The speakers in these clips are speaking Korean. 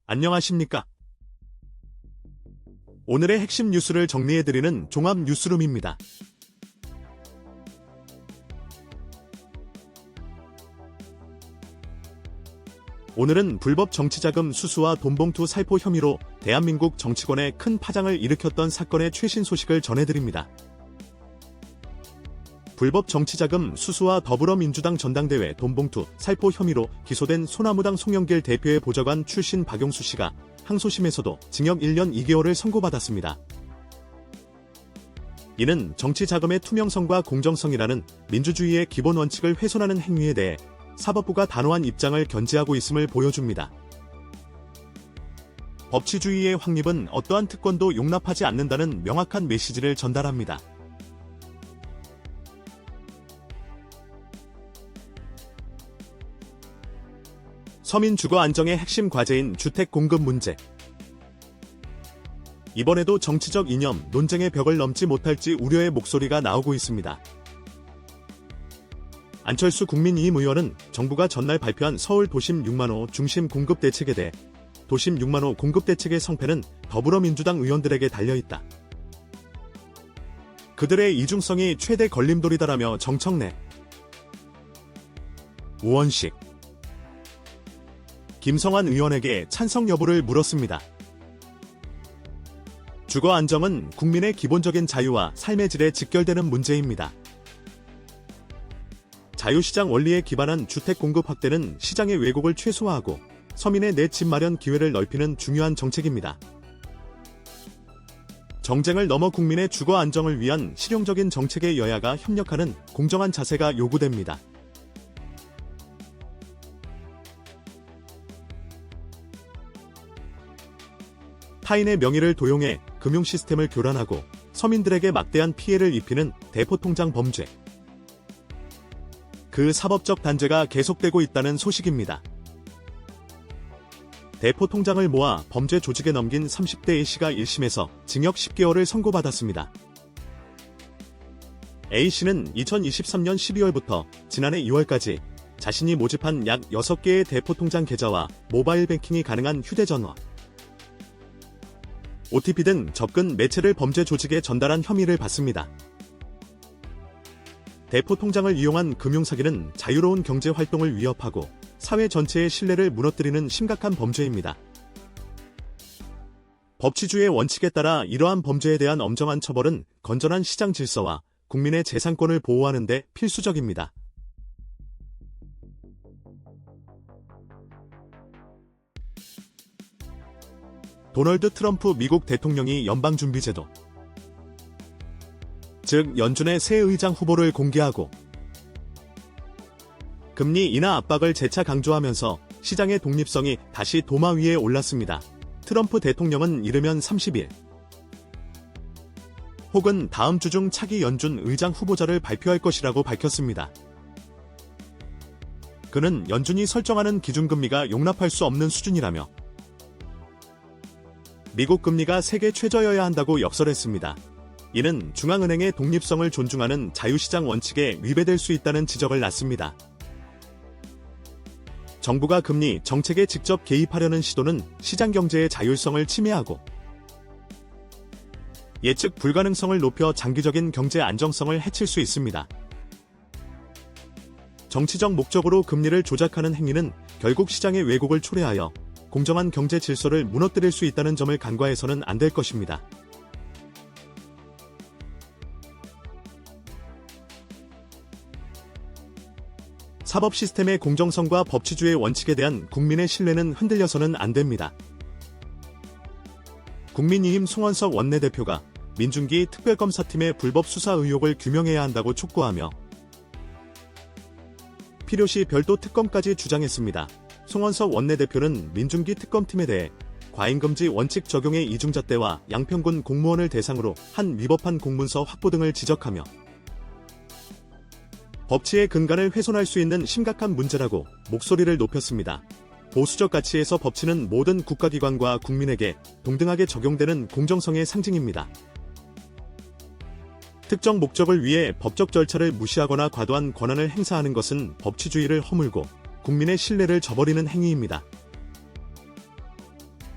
안녕하십니까? 오늘의 핵심 뉴스를 정리해드리는 종합 뉴스룸입니다. 오늘은 불법 정치자금 수수와 돈봉투 살포 혐의로 대한민국 정치권에 큰 파장을 일으켰던 사건의 최신 소식을 전해드립니다. 불법 정치자금 수수와 더불어민주당 전당대회 돈봉투 살포 혐의로 기소된 소나무당 송영길 대표의 보좌관 출신 박용수 씨가 항소심에서도 징역 1년 2개월을 선고받았습니다. 이는 정치자금의 투명성과 공정성이라는 민주주의의 기본 원칙을 훼손하는 행위에 대해 사법부가 단호한 입장을 견지하고 있음을 보여줍니다. 법치주의의 확립은 어떠한 특권도 용납하지 않는다는 명확한 메시지를 전달합니다. 서민 주거 안정의 핵심 과제인 주택 공급 문제. 이번에도 정치적 이념, 논쟁의 벽을 넘지 못할지 우려의 목소리가 나오고 있습니다. 안철수 국민의힘 의원은 정부가 전날 발표한 서울 도심 6만호 중심 공급 대책에 대해 도심 6만호 공급 대책의 성패는 더불어민주당 의원들에게 달려있다. 그들의 이중성이 최대 걸림돌이다라며 정청래, 우원식, 김성환 의원에게 찬성 여부를 물었습니다. 주거 안정은 국민의 기본적인 자유와 삶의 질에 직결되는 문제입니다. 자유시장 원리에 기반한 주택 공급 확대는 시장의 왜곡을 최소화하고 서민의 내 집 마련 기회를 넓히는 중요한 정책입니다. 정쟁을 넘어 국민의 주거 안정을 위한 실용적인 정책에 여야가 협력하는 공정한 자세가 요구됩니다. 타인의 명의를 도용해 금융 시스템을 교란하고 서민들에게 막대한 피해를 입히는 대포통장 범죄. 그 사법적 단죄가 계속되고 있다는 소식입니다. 대포통장을 모아 범죄 조직에 넘긴 30대 A씨가 1심에서 징역 10개월을 선고받았습니다. A씨는 2023년 12월부터 지난해 2월까지 자신이 모집한 약 6개의 대포통장 계좌와 모바일 뱅킹이 가능한 휴대전화, OTP 등 접근 매체를 범죄 조직에 전달한 혐의를 받습니다. 대포통장을 이용한 금융사기는 자유로운 경제활동을 위협하고 사회 전체의 신뢰를 무너뜨리는 심각한 범죄입니다. 법치주의의 원칙에 따라 이러한 범죄에 대한 엄정한 처벌은 건전한 시장 질서와 국민의 재산권을 보호하는 데 필수적입니다. 도널드 트럼프 미국 대통령이 연방준비제도, 즉 연준의 새 의장 후보를 공개하고 금리 인하 압박을 재차 강조하면서 시장의 독립성이 다시 도마 위에 올랐습니다. 트럼프 대통령은 이르면 30일 혹은 다음 주 중 차기 연준 의장 후보자를 발표할 것이라고 밝혔습니다. 그는 연준이 설정하는 기준금리가 용납할 수 없는 수준이라며 미국 금리가 세계 최저여야 한다고 역설했습니다. 이는 중앙은행의 독립성을 존중하는 자유시장 원칙에 위배될 수 있다는 지적을 놨습니다. 정부가 금리 정책에 직접 개입하려는 시도는 시장 경제의 자율성을 침해하고 예측 불가능성을 높여 장기적인 경제 안정성을 해칠 수 있습니다. 정치적 목적으로 금리를 조작하는 행위는 결국 시장의 왜곡을 초래하여 공정한 경제 질서를 무너뜨릴 수 있다는 점을 간과해서는 안 될 것입니다. 사법 시스템의 공정성과 법치주의 원칙에 대한 국민의 신뢰는 흔들려서는 안 됩니다. 국민의힘 송원석 원내대표가 민중기 특별검사팀의 불법 수사 의혹을 규명해야 한다고 촉구하며 필요시 별도 특검까지 주장했습니다. 송원석 원내대표는 민중기 특검팀에 대해 과잉금지 원칙 적용의 이중잣대와 양평군 공무원을 대상으로 한 위법한 공문서 확보 등을 지적하며 법치의 근간을 훼손할 수 있는 심각한 문제라고 목소리를 높였습니다. 보수적 가치에서 법치는 모든 국가기관과 국민에게 동등하게 적용되는 공정성의 상징입니다. 특정 목적을 위해 법적 절차를 무시하거나 과도한 권한을 행사하는 것은 법치주의를 허물고 국민의 신뢰를 저버리는 행위입니다.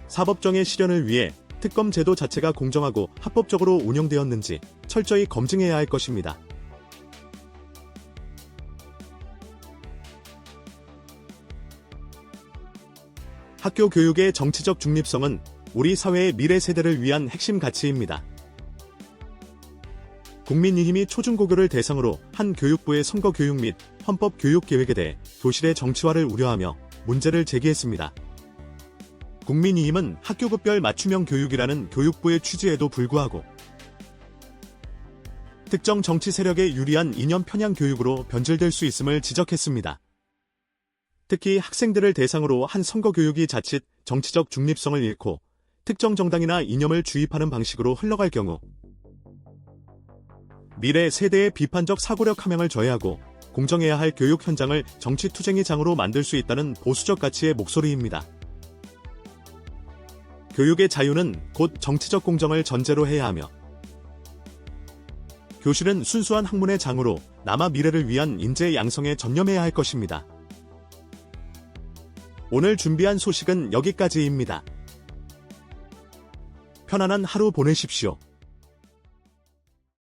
사법정의 실현을 위해 특검 제도 자체가 공정하고 합법적으로 운영되었는지 철저히 검증해야 할 것입니다. 학교 교육의 정치적 중립성은 우리 사회의 미래 세대를 위한 핵심 가치입니다. 국민의힘이 초중고교를 대상으로 한 교육부의 선거교육 및 헌법교육계획에 대해 교실의 정치화를 우려하며 문제를 제기했습니다. 국민의힘은 학교급별 맞춤형 교육이라는 교육부의 취지에도 불구하고 특정 정치 세력에 유리한 이념 편향 교육으로 변질될 수 있음을 지적했습니다. 특히 학생들을 대상으로 한 선거교육이 자칫 정치적 중립성을 잃고 특정 정당이나 이념을 주입하는 방식으로 흘러갈 경우 미래 세대의 비판적 사고력 함양을 저해하고 공정해야 할 교육 현장을 정치 투쟁의 장으로 만들 수 있다는 보수적 가치의 목소리입니다. 교육의 자유는 곧 정치적 공정을 전제로 해야 하며 교실은 순수한 학문의 장으로 남아 미래를 위한 인재 양성에 전념해야 할 것입니다. 오늘 준비한 소식은 여기까지입니다. 편안한 하루 보내십시오.